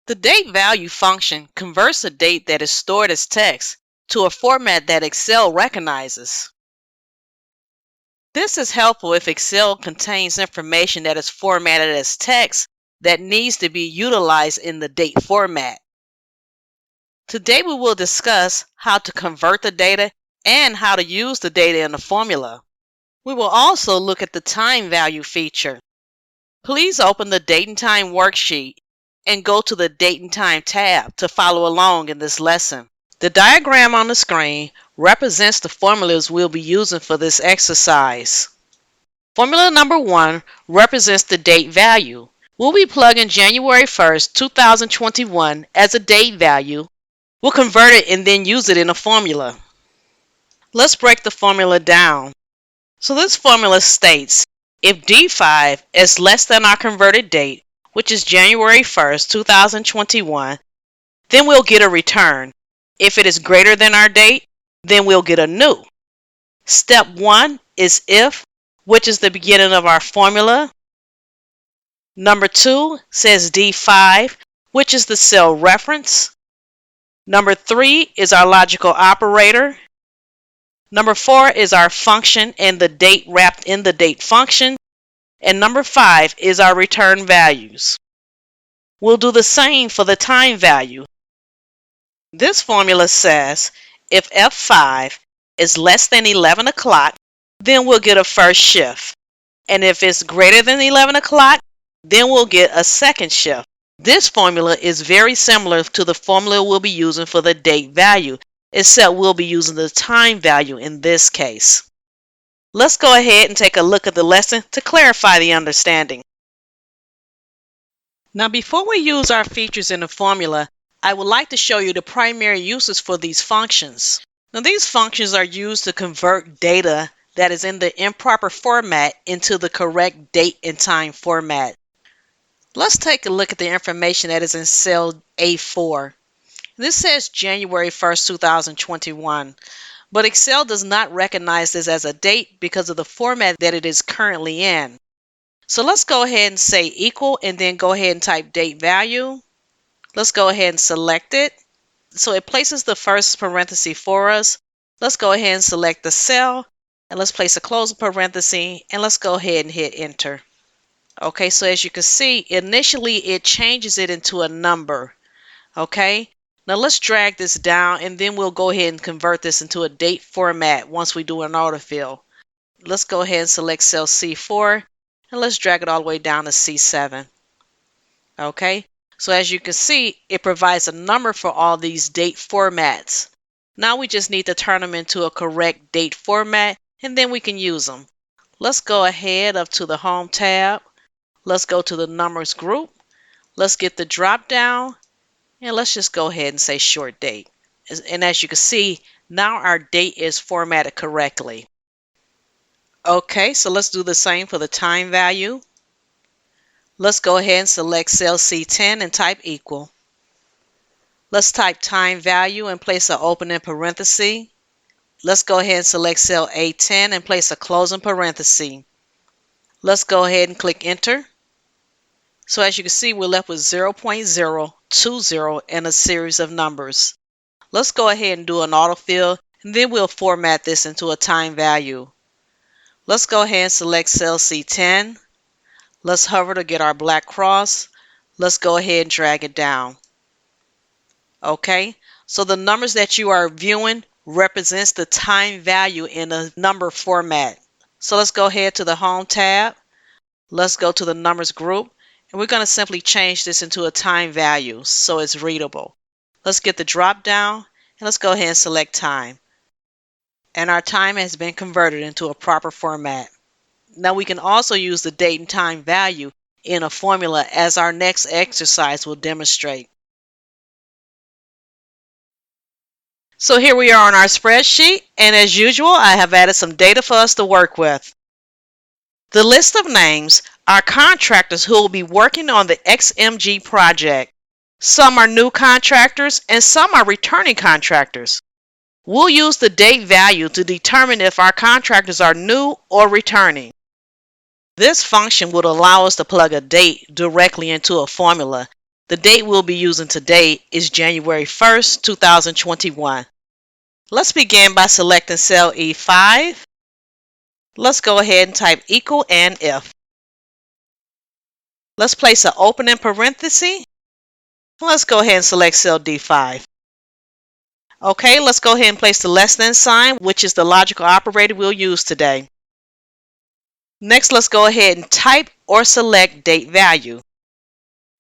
The DATEVALUE function converts a date that is stored as text to a format that Excel recognizes. This is helpful if Excel contains information that is formatted as text that needs to be utilized in the date format. Today we will discuss how to convert the data and how to use the data in a formula. We will also look at the time value feature. Please open the Date and Time worksheet and go to the Date and Time tab to follow along in this lesson. The diagram on the screen represents the formulas we'll be using for this exercise. Formula number 1 represents the date value. We'll be plugging January 1st, 2021 as a date value. We'll convert it and then use it in a formula. Let's break the formula down. So this formula states if D5 is less than our converted date, which is January 1st, 2021, then we'll get a return. If it is greater than our date, then we'll get a new. Step 1 is if, which is the beginning of our formula. Number 2 says D5, which is the cell reference. Number 3 is our logical operator. Number 4 is our function and the date wrapped in the date function. And number 5 is our return values. We'll do the same for the time value. This formula says if F5 is less than 11 o'clock, then we'll get a first shift. And if it's greater than 11 o'clock, then we'll get a second shift. This formula is very similar to the formula we'll be using for the date value, except we'll be using the time value in this case. Let's go ahead and take a look at the lesson to clarify the understanding. Now, before we use our features in the formula, I would like to show you the primary uses for these functions. Now, these functions are used to convert data that is in the improper format into the correct date and time format. Let's take a look at the information that is in cell A4. This says January 1st, 2021, but Excel does not recognize this as a date because of the format that it is currently in. So let's go ahead and say equal and then go ahead and type date value. Let's go ahead and select it. So it places the first parenthesis for us. Let's go ahead and select the cell and let's place a closing parenthesis and let's go ahead and hit enter. Okay, so as you can see, initially it changes it into a number. Okay, now let's drag this down and then we'll go ahead and convert this into a date format once we do an autofill. Let's go ahead and select cell C4 and let's drag it all the way down to C7. Okay, so as you can see, it provides a number for all these date formats. Now we just need to turn them into a correct date format and then we can use them. Let's go ahead up to the Home tab. Let's go to the Numbers group. Let's get the drop down and let's just go ahead and say short date. And as you can see, now our date is formatted correctly. Okay, so let's do the same for the time value. Let's go ahead and select cell C10 and type equal. Let's type time value and place an opening parenthesis. Let's go ahead and select cell A10 and place a closing parenthesis. Let's go ahead and click enter. So as you can see, we're left with 0.020 and a series of numbers. Let's go ahead and do an autofill and then we'll format this into a time value. Let's go ahead and select cell C10. Let's hover to get our black cross. Let's go ahead and drag it down. Okay, so the numbers that you are viewing represents the time value in a number format. So let's go ahead to the Home tab. Let's go to the Numbers group and we're going to simply change this into a time value so it's readable. Let's get the drop down and let's go ahead and select time. And our time has been converted into a proper format. Now we can also use the date and time value in a formula as our next exercise will demonstrate. So here we are on our spreadsheet, and as usual I have added some data for us to work with. The list of names are contractors who will be working on the XMG project. Some are new contractors and some are returning contractors. We'll use the date value to determine if our contractors are new or returning. This function would allow us to plug a date directly into a formula. The date we'll be using today is January 1st, 2021. Let's begin by selecting cell E5. Let's go ahead and type equal and if. Let's place an opening parenthesis. Let's go ahead and select cell D5. Okay, let's go ahead and place the less than sign, which is the logical operator we'll use today. Next, let's go ahead and type or select date value.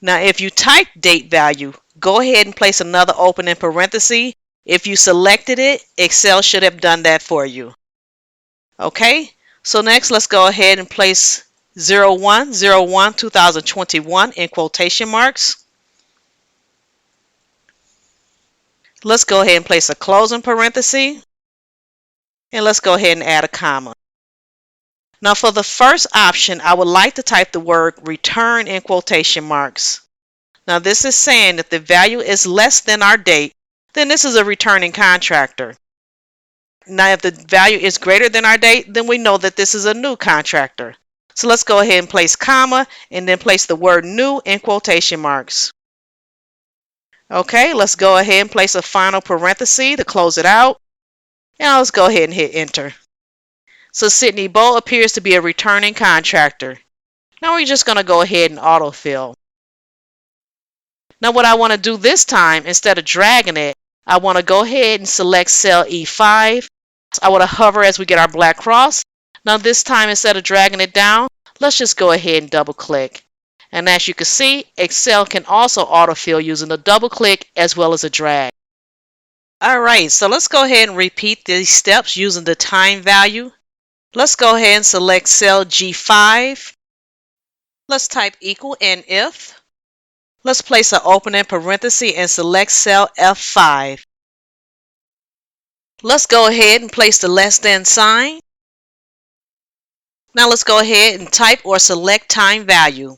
Now, if you type date value, go ahead and place another opening parenthesis. If you selected it, Excel should have done that for you. Okay, so next let's go ahead and place 01/01/2021 in quotation marks. Let's go ahead and place a closing parenthesis. And let's go ahead and add a comma. Now for the first option, I would like to type the word return in quotation marks. Now this is saying that the value is less than our date, then this is a returning contractor. Now if the value is greater than our date, then we know that this is a new contractor. So let's go ahead and place comma and then place the word new in quotation marks. Okay, let's go ahead and place a final parenthesis to close it out. And let's go ahead and hit enter. So Sydney Bowe appears to be a returning contractor. Now we're just going to go ahead and autofill. Now what I want to do this time, instead of dragging it, I want to go ahead and select cell E5. I want to hover as we get our black cross. Now this time, instead of dragging it down, let's just go ahead and double click. And as you can see, Excel can also autofill using a double click as well as a drag. Alright, so let's go ahead and repeat these steps using the time value. Let's go ahead and select cell G5. Let's type equal and if. Let's place an opening parenthesis and select cell F5. Let's go ahead and place the less than sign. Now let's go ahead and type or select time value.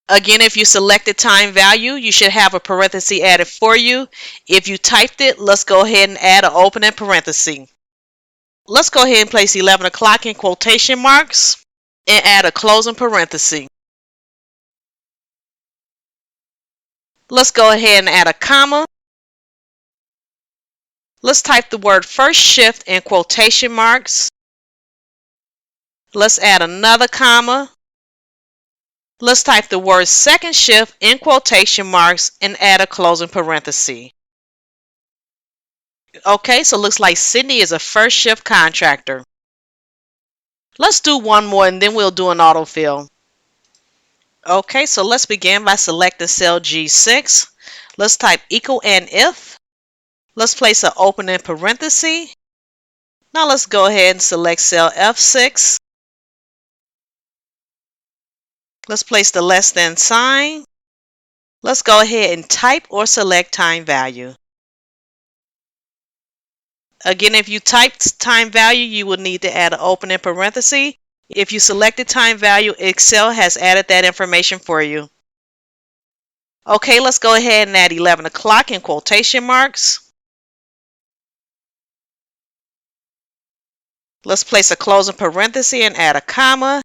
Again, if you selected time value, you should have a parenthesis added for you. If you typed it, let's go ahead and add an opening parenthesis. Let's go ahead and place 11 o'clock in quotation marks and add a closing parenthesis. Let's go ahead and add a comma. Let's type the word first shift in quotation marks. Let's add another comma. Let's type the word second shift in quotation marks and add a closing parenthesis. Okay, so it looks like Sydney is a first shift contractor. Let's do one more and then we'll do an autofill. Okay, so let's begin by selecting cell G6. Let's type equal and if. Let's place an opening parenthesis. Now let's go ahead and select cell F6. Let's place the less than sign. Let's go ahead and type or select time value. Again, if you typed time value, you will need to add an opening parenthesis. If you selected time value, Excel has added that information for you. Okay, let's go ahead and add 11 o'clock in quotation marks. Let's place a closing parenthesis and add a comma.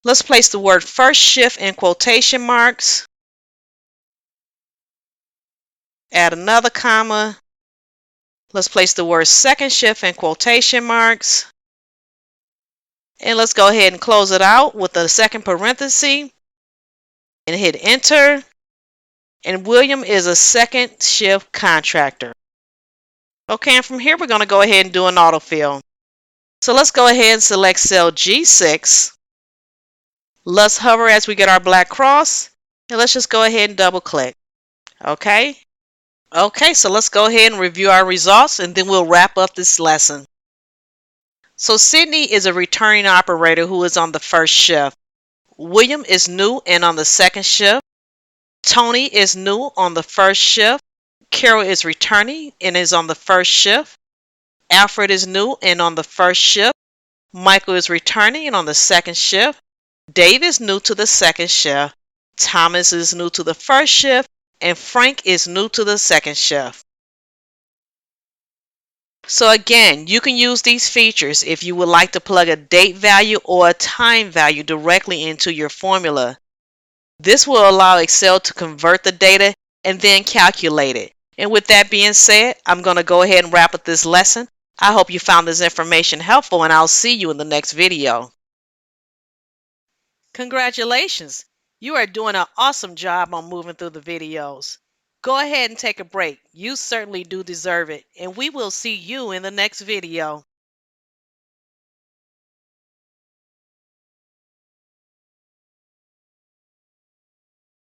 Let's place the word first shift in quotation marks. Add another comma. Let's place the word second shift in quotation marks. And let's go ahead and close it out with a second parenthesis and hit enter. And William is a second shift contractor. Okay, and from here we're going to go ahead and do an autofill. So let's go ahead and select cell G6. Let's hover as we get our black cross. And let's just go ahead and double click. Okay. Okay, so let's go ahead and review our results and then we'll wrap up this lesson. So Sydney is a returning operator who is on the first shift. William is new and on the second shift. Tony is new on the first shift. Carol is returning and is on the first shift. Alfred is new and on the first shift. Michael is returning and on the second shift. Dave is new to the second shift. Thomas is new to the first shift. And Frank is new to the second shift. So again, you can use these features if you would like to plug a date value or a time value directly into your formula. This will allow Excel to convert the data and then calculate it. And with that being said, I'm going to go ahead and wrap up this lesson. I hope you found this information helpful, and I'll see you in the next video. Congratulations! You are doing an awesome job on moving through the videos. Go ahead and take a break. You certainly do deserve it, and we will see you in the next video.